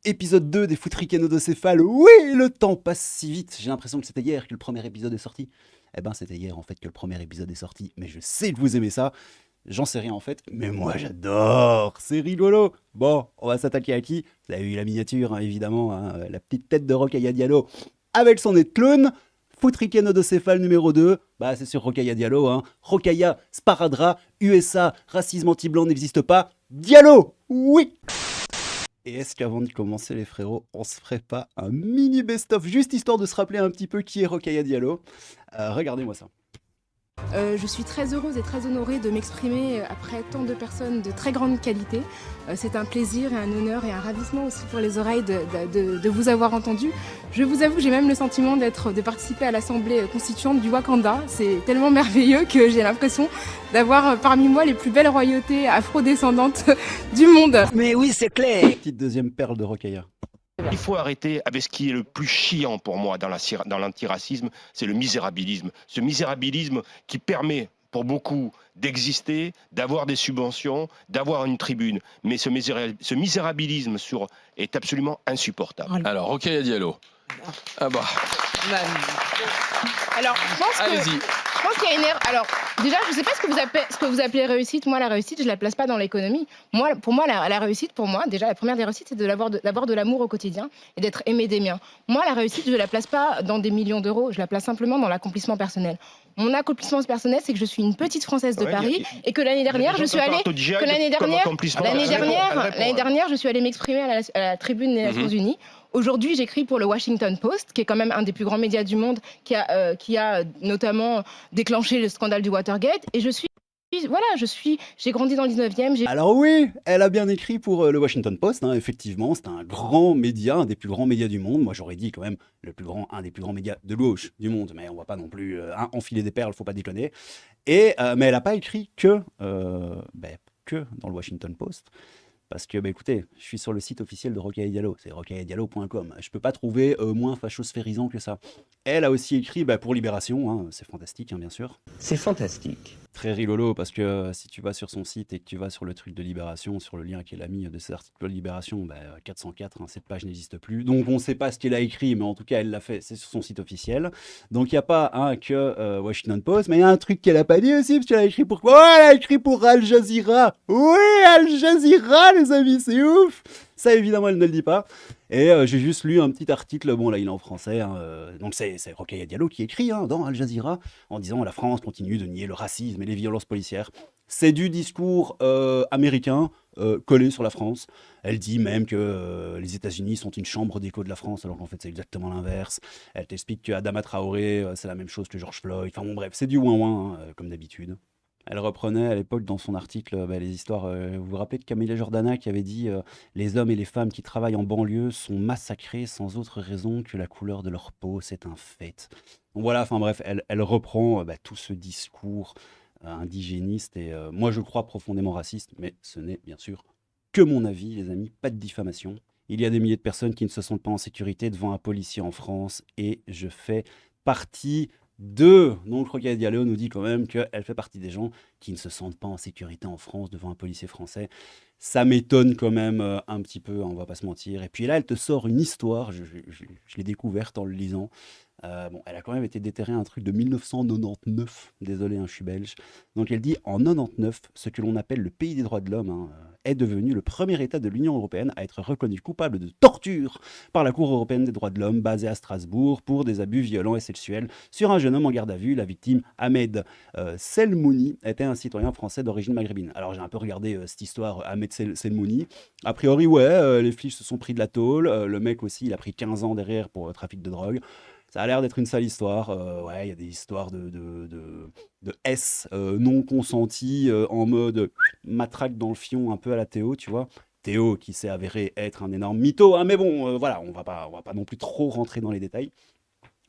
Épisode 2 des Foutricanodoséphales. Oui, le temps passe si vite. J'ai l'impression que c'était hier que le premier épisode est sorti. Eh ben, c'était hier en fait que le premier épisode est sorti. Mais je sais que vous aimez ça. J'en sais rien en fait. Mais moi j'adore. C'est rigolo. Bon, on va s'attaquer à qui? Vous avez vu la miniature, hein, évidemment. Hein, la petite tête de Rokhaya Diallo avec son nez de clown. Foutricanodoséphale numéro 2, bah c'est sur Rokhaya Diallo, hein. Rokhaya, Sparadra, USA, racisme anti-blanc n'existe pas. Diallo, oui. Et est-ce qu'avant de commencer les frérots, on se ferait pas un mini best-of, juste histoire de se rappeler un petit peu qui est Rokhaya Diallo. Regardez-moi ça. Je suis très heureuse et très honorée de m'exprimer après tant de personnes de très grande qualité. C'est un plaisir et un honneur et un ravissement aussi pour les oreilles de vous avoir entendu. Je vous avoue que j'ai même le sentiment de participer à l'Assemblée constituante du Wakanda. C'est tellement merveilleux que j'ai l'impression d'avoir parmi moi les plus belles royautés afro-descendantes du monde. Mais oui, c'est clair. Petite deuxième perle de Rokhaya. Il faut arrêter avec ce qui est le plus chiant pour moi dans l'antiracisme, c'est le misérabilisme. Ce misérabilisme qui permet pour beaucoup d'exister, d'avoir des subventions, d'avoir une tribune. Mais ce misérabilisme est absolument insupportable. Alors, Rokhaya Diallo. Ah bah. Alors, je pense qu'il y a une erreur. Alors, déjà, je ne sais pas ce que vous appelez réussite. Moi, la réussite, je ne la place pas dans l'économie. Pour moi, la réussite, déjà, la première des réussites, c'est d'avoir de l'amour au quotidien et d'être aimé des miens. Moi, la réussite, je ne la place pas dans des millions d'euros. Je la place simplement dans l'accomplissement personnel. Mon accomplissement personnel, c'est que je suis une petite Française de Paris et que l'année dernière, je suis allée... L'année dernière, je suis allée m'exprimer à la tribune des Nations Unies. Aujourd'hui, j'écris pour le Washington Post, qui est quand même un des plus grands médias du monde, qui a notamment déclenché le scandale du Watergate. Et j'ai grandi dans le 19e. Alors oui, elle a bien écrit pour le Washington Post, hein, effectivement, c'est un grand média, un des plus grands médias du monde. Moi j'aurais dit quand même un des plus grands médias de gauche du monde, mais on va pas non plus enfiler des perles, faut pas déconner. Mais elle n'a pas écrit que dans le Washington Post. Parce que, écoutez, je suis sur le site officiel de Rokhaya Diallo, c'est rokhayadiallo.com. Je peux pas trouver moins fachosphérisant que ça. Elle a aussi écrit pour Libération, hein, c'est fantastique, hein, bien sûr. C'est fantastique. Très rigolo, parce que si tu vas sur son site et que tu vas sur le truc de Libération, sur le lien qu'elle a mis de ces articles de Libération, 404, hein, cette page n'existe plus. Donc on ne sait pas ce qu'elle a écrit, mais en tout cas, elle l'a fait, c'est sur son site officiel. Donc il n'y a pas que Washington Post, mais il y a un truc qu'elle a pas dit aussi, parce qu'elle a écrit pour quoi? Oh, elle a écrit pour Al Jazeera. Oui, Al Jazeera, les amis, c'est ouf. Ça, évidemment, elle ne le dit pas. Et j'ai juste lu un petit article, bon là il est en français, hein, donc c'est Rokhaya Diallo qui écrit dans Al Jazeera en disant la France continue de nier le racisme et les violences policières. C'est du discours américain collé sur la France. Elle dit même que les États-Unis sont une chambre d'écho de la France, alors qu'en fait c'est exactement l'inverse. Elle t'explique qu'Adama Traoré c'est la même chose que George Floyd. Enfin bon bref, c'est du ouin-ouin comme d'habitude. Elle reprenait à l'époque dans son article les histoires. Vous vous rappelez de Camilla Jordana qui avait dit les hommes et les femmes qui travaillent en banlieue sont massacrés sans autre raison que la couleur de leur peau, c'est un fait. Donc voilà, enfin bref, elle reprend tout ce discours indigéniste et moi je crois profondément raciste, mais ce n'est bien sûr que mon avis, les amis, pas de diffamation. Il y a des milliers de personnes qui ne se sentent pas en sécurité devant un policier en France et je fais partie d'eux. Donc Rokhaya Diallo nous dit quand même qu'elle fait partie des gens qui ne se sentent pas en sécurité en France devant un policier français. Ça m'étonne quand même un petit peu, hein, on va pas se mentir. Et puis là, elle te sort une histoire, je l'ai découverte en le lisant. Elle a quand même été déterrée un truc de 1999. Désolé, hein, je suis belge. Donc elle dit en 99, ce que l'on appelle le pays des droits de l'homme est devenu le premier État de l'Union européenne à être reconnu coupable de torture par la Cour européenne des droits de l'homme basée à Strasbourg pour des abus violents et sexuels sur un jeune homme en garde à vue. La victime, Ahmed Selmouni, était un citoyen français d'origine maghrébine. Alors j'ai un peu regardé cette histoire, Ahmed Selmouni. A priori, les flics se sont pris de la tôle. Le mec aussi, il a pris 15 ans derrière pour trafic de drogue. Ça a l'air d'être une sale histoire. Il y a des histoires de S non consenties en mode matraque dans le fion, un peu à la Théo, tu vois. Théo qui s'est avéré être un énorme mytho, hein, mais bon, voilà, on va pas non plus trop rentrer dans les détails.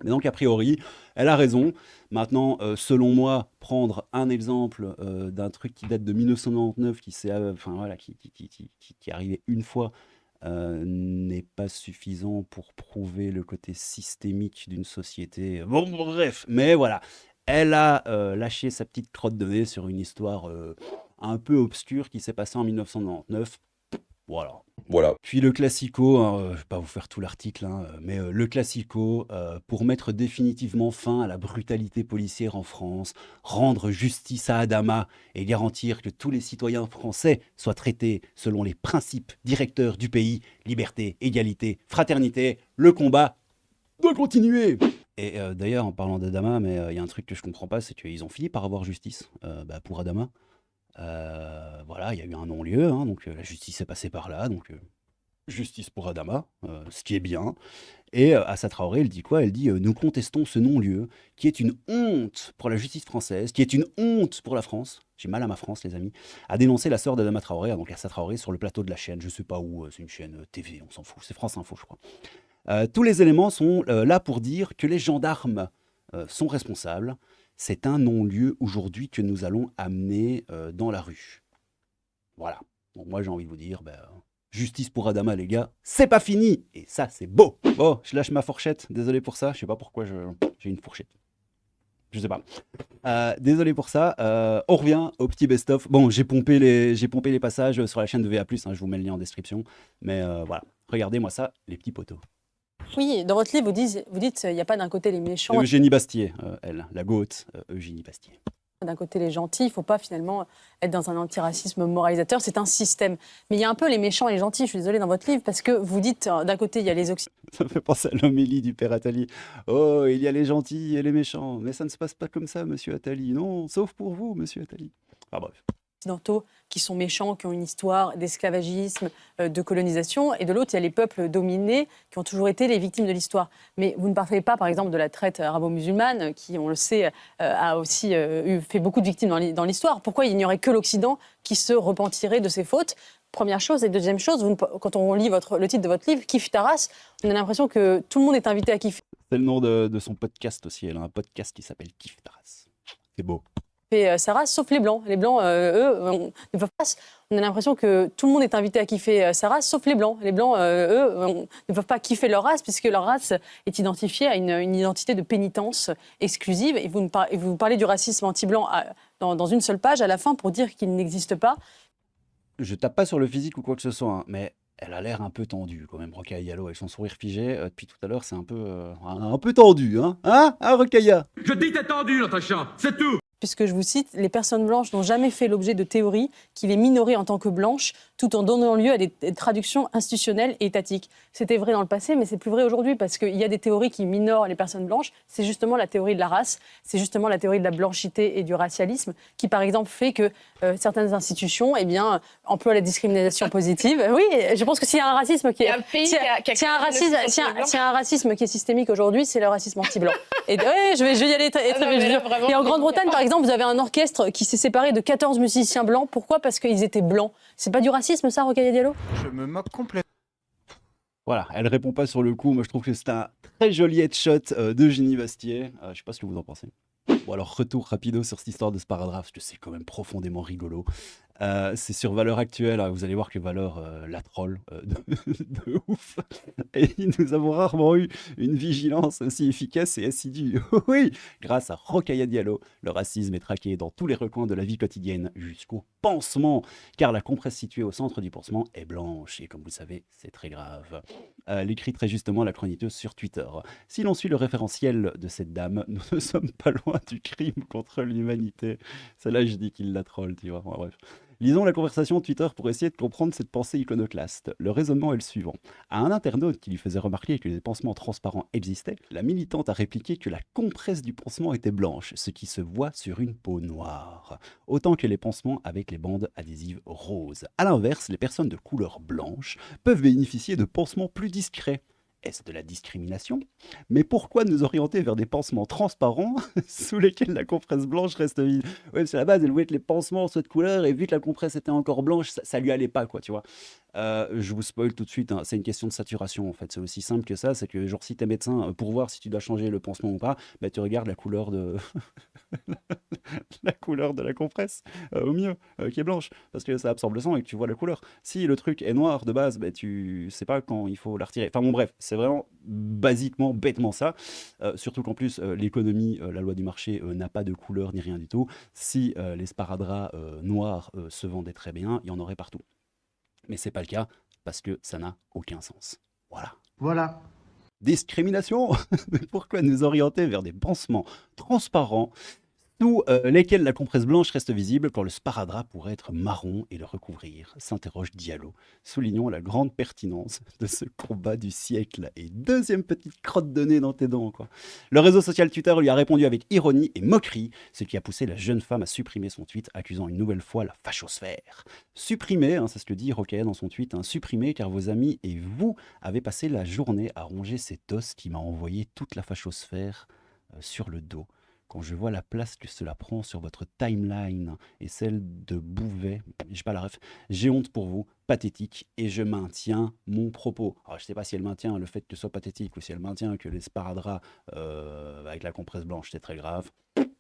Mais donc, a priori, elle a raison. Maintenant, selon moi, prendre un exemple d'un truc qui date de 1999, qui est arrivé une fois, n'est pas suffisant pour prouver le côté systémique d'une société. Bon, bref, mais voilà. Elle a lâché sa petite crotte de nez sur une histoire un peu obscure qui s'est passée en 1999. Voilà. Puis le classico, hein, je vais pas vous faire tout l'article, hein, mais le classico, pour mettre définitivement fin à la brutalité policière en France, rendre justice à Adama et garantir que tous les citoyens français soient traités selon les principes directeurs du pays, liberté, égalité, fraternité, le combat doit continuer. Et d'ailleurs, en parlant d'Adama, mais il y a un truc que je comprends pas, c'est qu'ils ont fini par avoir justice pour Adama. Voilà, il y a eu un non-lieu, hein, donc la justice est passée par là, donc justice pour Adama, ce qui est bien. Et Assa Traoré, elle dit quoi? Elle dit nous contestons ce non-lieu qui est une honte pour la justice française, qui est une honte pour la France. J'ai mal à ma France, les amis. A dénoncé la sœur d'Adama Traoré, donc Assa Traoré, sur le plateau de la chaîne, je sais pas où, c'est une chaîne TV, on s'en fout, c'est France Info, je crois. Tous les éléments sont là pour dire que les gendarmes sont responsables. C'est un non-lieu aujourd'hui que nous allons amener dans la rue. Voilà. Donc moi j'ai envie de vous dire, justice pour Adama les gars, c'est pas fini. Et ça c'est beau. Bon, je lâche ma fourchette, désolé pour ça. Je sais pas pourquoi j'ai une fourchette. Je sais pas. Désolé pour ça. On revient au petit best-of. Bon, j'ai pompé les passages sur la chaîne de VA+, hein, je vous mets le lien en description. Mais voilà, regardez-moi ça, les petits poteaux. Oui, dans votre livre, vous dites il n'y a pas d'un côté les méchants, Eugénie Bastier, elle, la goth, Eugénie Bastier. d'un côté les gentils. Il ne faut pas finalement être dans un antiracisme moralisateur. C'est un système. Mais il y a un peu les méchants et les gentils, je suis désolée, dans votre livre, parce que vous dites d'un côté, il y a les Occidentaux. Ça me fait penser à l'homélie du père Attali. Oh, il y a les gentils et les méchants. Mais ça ne se passe pas comme ça, monsieur Attali. Non, sauf pour vous, monsieur Attali. Ah bref. Qui sont méchants, qui ont une histoire d'esclavagisme, de colonisation, et de l'autre, il y a les peuples dominés qui ont toujours été les victimes de l'histoire. Mais vous ne parlez pas, par exemple, de la traite arabo-musulmane, qui, on le sait, a aussi fait beaucoup de victimes dans l'histoire. Pourquoi il n'y aurait que l'Occident qui se repentirait de ses fautes? Première chose. Et deuxième chose, quand on lit le titre de votre livre, Kiffe ta race, on a l'impression que tout le monde est invité à kiffer. C'est le nom de son podcast aussi. Elle a un podcast qui s'appelle Kiffe ta race. C'est beau. Sa race, sauf les Blancs. Les Blancs, eux, ne peuvent pas. On a l'impression que tout le monde est invité à kiffer sa race, sauf les Blancs. Les Blancs, eux, ne peuvent pas kiffer leur race, puisque leur race est identifiée à une identité de pénitence exclusive. Et vous parlez du racisme anti-blanc dans une seule page, à la fin, pour dire qu'il n'existe pas. Je tape pas sur le physique ou quoi que ce soit, hein, mais elle a l'air un peu tendue quand même, Rokhaya Diallo, avec son sourire figé. Depuis tout à l'heure, c'est un peu tendu, hein? Hein, Rokhaya? Je dis t'es tendu, Natacha, c'est tout. Puisque je vous cite, les personnes blanches n'ont jamais fait l'objet de théories qui les minoraient en tant que blanches, tout en donnant lieu à des traductions institutionnelles et étatiques. C'était vrai dans le passé, mais c'est plus vrai aujourd'hui, parce qu'il y a des théories qui minorent les personnes blanches. C'est justement la théorie de la race, c'est justement la théorie de la blanchité et du racialisme, qui par exemple fait que certaines institutions emploient la discrimination positive. Oui, je pense que s'il y a un racisme qui est... S'il y a un racisme qui est systémique aujourd'hui, c'est le racisme anti-blanc. Et je vais y aller très vite. Et en Grande-Bretagne, par exemple, vous avez un orchestre qui s'est séparé de 14 musiciens blancs. Pourquoi? Parce qu'ils étaient blancs. C'est pas du racisme, ça, Rokhaya Diallo? Je me moque complètement. Voilà, elle répond pas sur le coup. Moi, je trouve que c'est un très joli headshot d'Eugénie Bastier. Je sais pas ce que vous en pensez. Bon, alors, retour rapido sur cette histoire de sparadrap, parce que c'est quand même profondément rigolo. C'est sur Valeurs Actuelles, hein, vous allez voir que Valeurs la troll de ouf. Et nous avons rarement eu une vigilance aussi efficace et assidue. Oui, grâce à Rokhaya Diallo, le racisme est traqué dans tous les recoins de la vie quotidienne jusqu'au pansement, car la compresse située au centre du pansement est blanche. Et comme vous le savez, c'est très grave. Elle écrit très justement la chroniqueuse sur Twitter. Si l'on suit le référentiel de cette dame, nous ne sommes pas loin du crime contre l'humanité. Celle-là, je dis qu'il la troll, tu vois. Bon, bref. Lisons la conversation Twitter pour essayer de comprendre cette pensée iconoclaste. Le raisonnement est le suivant. À un internaute qui lui faisait remarquer que les pansements transparents existaient, la militante a répliqué que la compresse du pansement était blanche, ce qui se voit sur une peau noire. Autant que les pansements avec les bandes adhésives roses. A l'inverse, les personnes de couleur blanche peuvent bénéficier de pansements plus discrets. Est-ce de la discrimination? Mais pourquoi nous orienter vers des pansements transparents sous lesquels la compresse blanche reste vide? Ouais, c'est la base, elle voulait que les pansements soient de couleur et vu que la compresse était encore blanche, ça lui allait pas, quoi, tu vois. Je vous spoil tout de suite, hein, c'est une question de saturation en fait, c'est aussi simple que ça, c'est que genre si t'es médecin, pour voir si tu dois changer le pansement ou pas, bah, tu regardes la couleur de la couleur de la compresse, au mieux, qui est blanche, parce que ça absorbe le sang et que tu vois la couleur. Si le truc est noir de base, bah, tu sais pas quand il faut la retirer. Enfin bon bref, c'est vraiment basiquement, bêtement ça, surtout qu'en plus l'économie, la loi du marché n'a pas de couleur ni rien du tout. Si les sparadraps noirs se vendaient très bien, il y en aurait partout. Mais c'est pas le cas parce que ça n'a aucun sens. Voilà. Voilà. Discrimination. Mais pourquoi nous orienter vers des pansements transparents sous lesquels la compresse blanche reste visible quand le sparadrap pourrait être marron et le recouvrir, s'interroge Diallo, soulignant la grande pertinence de ce combat du siècle. Et deuxième petite crotte de nez dans tes dents, quoi. Le réseau social Twitter lui a répondu avec ironie et moquerie, ce qui a poussé la jeune femme à supprimer son tweet, accusant une nouvelle fois la fachosphère. Supprimer, hein, c'est ce que dit Rokhaya dans son tweet, hein, supprimer car vos amis et vous avez passé la journée à ronger cet os qui m'a envoyé toute la fachosphère sur le dos. Quand je vois la place que cela prend sur votre timeline et celle de Bouvet, j'ai pas la ref, j'ai honte pour vous, pathétique, et je maintiens mon propos. Alors je sais pas si elle maintient le fait que ce soit pathétique ou si elle maintient que les sparadraps avec la compresse blanche c'est très grave,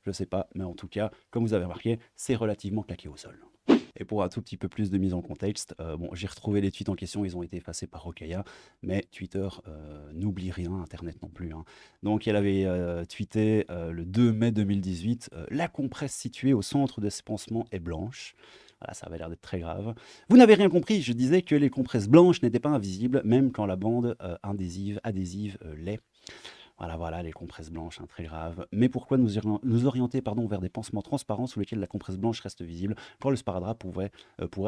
je sais pas, mais en tout cas, comme vous avez remarqué, c'est relativement claqué au sol. Et pour un tout petit peu plus de mise en contexte, bon, j'ai retrouvé les tweets en question, ils ont été effacés par Rokhaya, mais Twitter n'oublie rien, Internet non plus, hein. Donc elle avait tweeté le 2 mai 2018, la compresse située au centre de ce pansement est blanche. Voilà, ça avait l'air d'être très grave. Vous n'avez rien compris, je disais que les compresses blanches n'étaient pas invisibles, même quand la bande adhésive l'est. Voilà, les compresses blanches, hein, très grave. Mais pourquoi nous orienter vers des pansements transparents sous lesquels la compresse blanche reste visible quand le sparadrap pourrait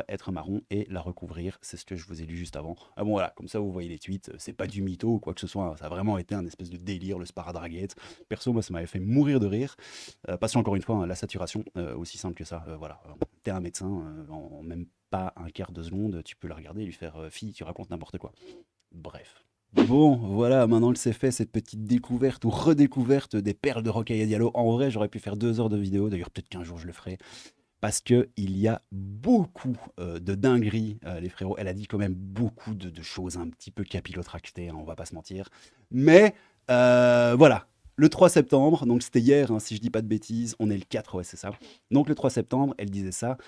être marron et la recouvrir? C'est ce que je vous ai lu juste avant. Ah bon, voilà, comme ça vous voyez les tweets, c'est pas du mytho ou quoi que ce soit, hein, ça a vraiment été un espèce de délire, le sparadragate. Perso, moi, ça m'avait fait mourir de rire. Parce qu'encore une fois, hein, la saturation, aussi simple que ça, voilà. T'es un médecin, en même pas un quart de seconde, tu peux la regarder et lui faire fille, tu racontes n'importe quoi. Bref. Bon, voilà, maintenant que c'est fait, cette petite découverte ou redécouverte des perles de Rokhaya Diallo. En vrai, j'aurais pu faire 2 heures de vidéo, d'ailleurs peut-être qu'un jour je le ferai, parce qu'il y a beaucoup de dingueries, les frérots. Elle a dit quand même beaucoup de choses un petit peu capillotractées, hein, on va pas se mentir. Mais voilà, le 3 septembre, donc c'était hier, hein, si je dis pas de bêtises, on est le 4, ouais c'est ça. Donc le 3 septembre, elle disait ça,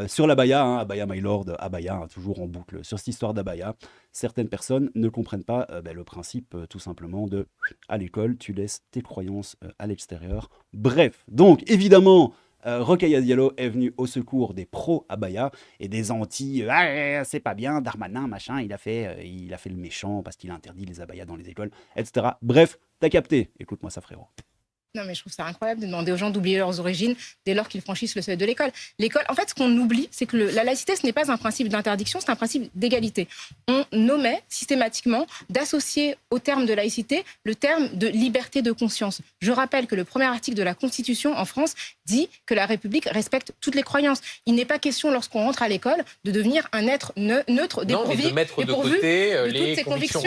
sur l'abaya, hein, abaya my lord, abaya, hein, toujours en boucle, sur cette histoire d'abaya. Certaines personnes ne comprennent pas le principe tout simplement de à l'école, tu laisses tes croyances à l'extérieur. Bref, donc évidemment, Rokhaya Diallo est venu au secours des pro-abaya et des anti c'est pas bien, Darmanin, machin, il a fait le méchant parce qu'il a interdit les abayas dans les écoles, etc. Bref, t'as capté, écoute-moi ça frérot. Non, mais je trouve ça incroyable de demander aux gens d'oublier leurs origines dès lors qu'ils franchissent le seuil de l'école. L'école, en fait, ce qu'on oublie, c'est que la laïcité, ce n'est pas un principe d'interdiction, c'est un principe d'égalité. On omet systématiquement d'associer au terme de laïcité le terme de liberté de conscience. Je rappelle que le premier article de la Constitution en France dit que la République respecte toutes les croyances. Il n'est pas question, lorsqu'on rentre à l'école, de devenir un être neutre, dépourvu de toutes ses convictions.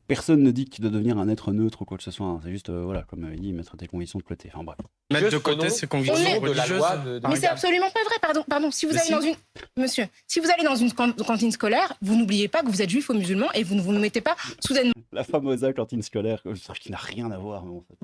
Personne ne dit que tu dois devenir un être neutre ou quoi que ce soit, hein. C'est juste, voilà, comme il dit, mettre tes convictions de côté. Enfin bref. Mettre de côté ses convictions religieuses. Mais c'est absolument pas vrai, pardon. Si vous allez dans une... Monsieur, si vous allez dans une cantine scolaire, vous n'oubliez pas que vous êtes juif ou musulman et vous ne vous mettez pas soudainement... La fameuse cantine scolaire, qui n'a rien à voir, en fait.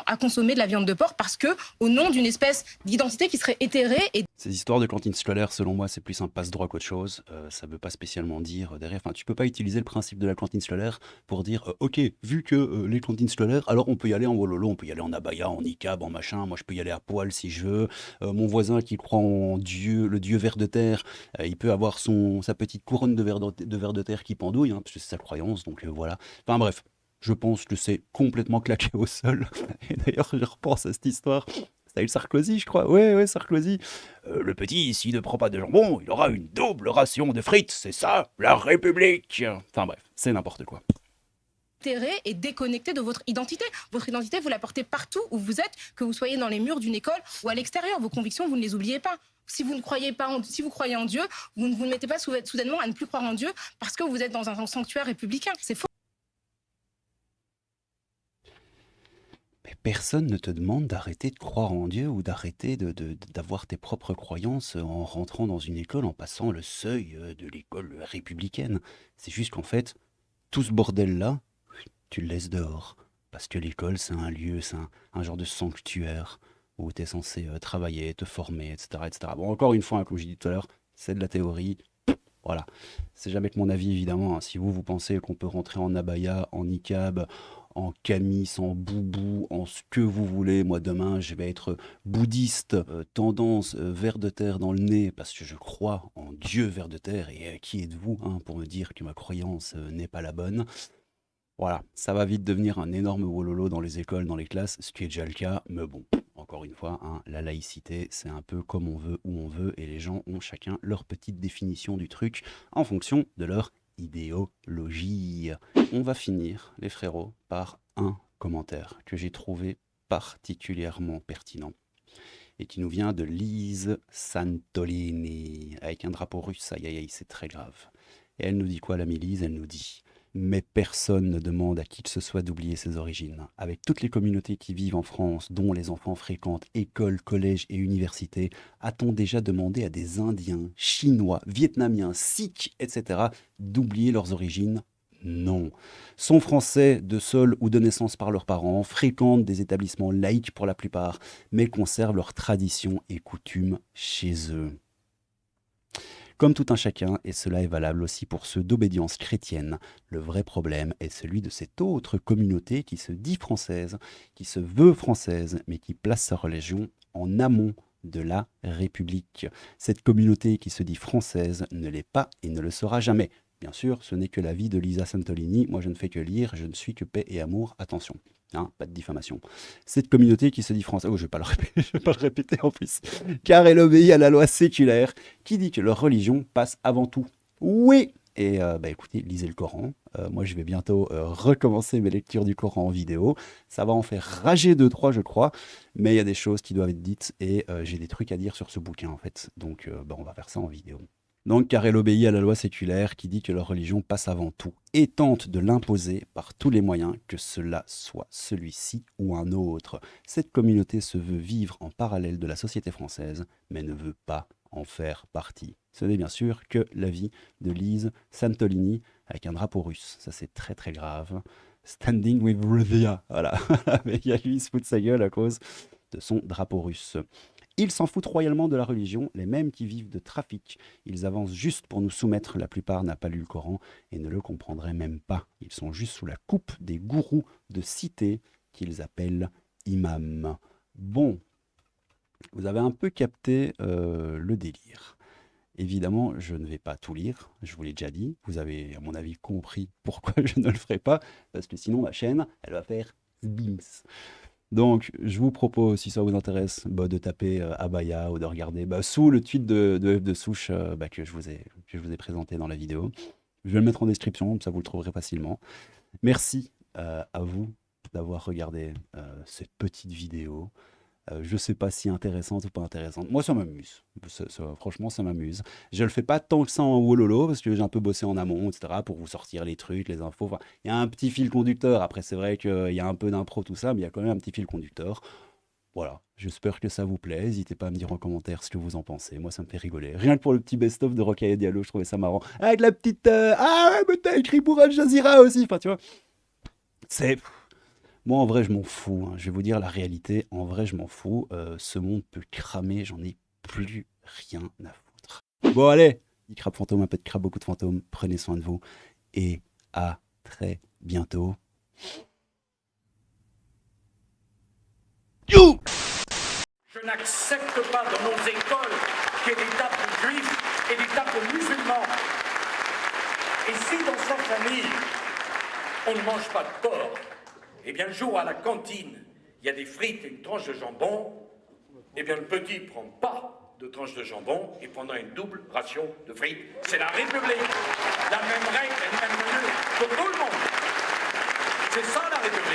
À consommer de la viande de porc parce que, au nom d'une espèce d'identité qui serait éthérée et... Ces histoires de cantine scolaire, selon moi, c'est plus un passe-droit qu'autre chose. Ça veut pas spécialement dire derrière. Enfin, tu peux pas utiliser le principe de la cantine scolaire pour dire ok, vu que les cantines scolaires, alors on peut y aller en wololo, on peut y aller en abaya, en niqab, en machin. Moi, je peux y aller à poil si je veux. Mon voisin qui croit en Dieu, le Dieu ver de terre, il peut avoir sa petite couronne de ver de terre qui pendouille, hein, parce que c'est sa croyance. Donc voilà. Enfin bref. Je pense que c'est complètement claqué au sol. Et d'ailleurs, je repense à cette histoire. C'était Sarkozy, je crois. Ouais, Sarkozy. Le petit, s'il ne prend pas de jambon, il aura une double ration de frites. C'est ça, la République. Enfin bref, c'est n'importe quoi. Et déconnecté de votre identité. Votre identité, vous la portez partout où vous êtes, que vous soyez dans les murs d'une école ou à l'extérieur. Vos convictions, vous ne les oubliez pas. Si vous ne croyez pas, si vous croyez en Dieu, vous ne vous mettez pas soudainement à ne plus croire en Dieu parce que vous êtes dans un sanctuaire républicain. C'est faux. Mais personne ne te demande d'arrêter de croire en Dieu ou d'arrêter d'avoir tes propres croyances en rentrant dans une école, en passant le seuil de l'école républicaine. C'est juste qu'en fait, tout ce bordel-là, tu le laisses dehors. Parce que l'école, c'est un lieu, c'est un genre de sanctuaire où tu es censé travailler, te former, etc., etc. Bon, encore une fois, hein, comme j'ai dit tout à l'heure, c'est de la théorie. Voilà. C'est jamais que mon avis, évidemment. Hein. Si vous pensez qu'on peut rentrer en abaya, en niqab, en camis, en boubou, en ce que vous voulez. Moi, demain, je vais être bouddhiste, tendance ver de terre dans le nez, parce que je crois en Dieu ver de terre. Et qui êtes-vous pour me dire que ma croyance n'est pas la bonne? Voilà, ça va vite devenir un énorme wololo dans les écoles, dans les classes, ce qui est déjà le cas, mais bon, encore une fois, la laïcité, c'est un peu comme on veut, où on veut, et les gens ont chacun leur petite définition du truc en fonction de leur idéologie. On va finir, les frérots, par un commentaire que j'ai trouvé particulièrement pertinent et qui nous vient de Lise Santolini, avec un drapeau russe, aïe aïe aïe, c'est très grave. Et elle nous dit quoi, l'amie Lise? Elle nous dit: mais personne ne demande à qui que ce soit d'oublier ses origines. Avec toutes les communautés qui vivent en France, dont les enfants fréquentent écoles, collèges et universités, a-t-on déjà demandé à des Indiens, Chinois, Vietnamiens, Sikhs, etc. d'oublier leurs origines? Non. Sont français de sol ou de naissance par leurs parents, fréquentent des établissements laïques pour la plupart, mais conservent leurs traditions et coutumes chez eux. Comme tout un chacun, et cela est valable aussi pour ceux d'obédience chrétienne, le vrai problème est celui de cette autre communauté qui se dit française, qui se veut française, mais qui place sa religion en amont de la République. Cette communauté qui se dit française ne l'est pas et ne le sera jamais. Bien sûr, ce n'est que l'avis de Lisa Santolini, moi je ne fais que lire, je ne suis que paix et amour, attention. Pas de diffamation. Cette communauté qui se dit française, je vais pas le répéter en plus, car elle obéit à la loi séculaire qui dit que leur religion passe avant tout. Oui. Et écoutez, lisez le Coran. Moi, je vais bientôt recommencer mes lectures du Coran en vidéo. Ça va en faire rager 2-3, je crois, mais il y a des choses qui doivent être dites et j'ai des trucs à dire sur ce bouquin en fait. Donc, on va faire ça en vidéo. Donc, car elle obéit à la loi séculaire qui dit que leur religion passe avant tout et tente de l'imposer par tous les moyens, que cela soit celui-ci ou un autre. Cette communauté se veut vivre en parallèle de la société française, mais ne veut pas en faire partie. Ce n'est bien sûr que l'avis de Lise Santolini avec un drapeau russe. Ça, c'est très très grave. Standing with Russia. Voilà. Mais il y a lui, il se fout de sa gueule à cause de son drapeau russe. Ils s'en foutent royalement de la religion, les mêmes qui vivent de trafic. Ils avancent juste pour nous soumettre. La plupart n'a pas lu le Coran et ne le comprendraient même pas. Ils sont juste sous la coupe des gourous de cité qu'ils appellent imams. Bon, vous avez un peu capté le délire. Évidemment, je ne vais pas tout lire, je vous l'ai déjà dit. Vous avez, à mon avis, compris pourquoi je ne le ferai pas, parce que sinon ma chaîne, elle va faire bims. Donc, je vous propose, si ça vous intéresse, de taper Abaya ou de regarder sous le tweet de F de Souche que je vous ai présenté dans la vidéo. Je vais le mettre en description, comme ça vous le trouverez facilement. Merci à vous d'avoir regardé cette petite vidéo. Je ne sais pas si intéressante ou pas intéressante. Moi, ça m'amuse. Franchement, ça m'amuse. Je le fais pas tant que ça en wololo, parce que j'ai un peu bossé en amont, etc., pour vous sortir les trucs, les infos. Enfin, il y a un petit fil conducteur. Après, c'est vrai qu'il y a un peu d'impro, tout ça, mais il y a quand même un petit fil conducteur. Voilà. J'espère que ça vous plaît. N'hésitez pas à me dire en commentaire ce que vous en pensez. Moi, ça me fait rigoler. Rien que pour le petit best-of de Rokhaya Diallo, je trouvais ça marrant. Avec la petite... Ah ouais, mais t'as écrit pour Al Jazeera aussi. Enfin, tu vois. C'est... Moi, en vrai, je m'en fous. Je vais vous dire la réalité. En vrai, je m'en fous. Ce monde peut cramer. J'en ai plus rien à foutre. Bon, allez. Petit crabe fantôme, un peu de crabe, beaucoup de fantômes. Prenez soin de vous. Et à très bientôt. You! Je n'accepte pas dans nos écoles qu'il y ait des tables de juifs et des tables de musulmans. Et si dans sa famille, on ne mange pas de porc, eh bien, le jour où à la cantine, il y a des frites et une tranche de jambon, eh bien, le petit ne prend pas de tranche de jambon et prendra une double ration de frites. C'est la République. La même règle et le même menu pour tout le monde. C'est ça, la République.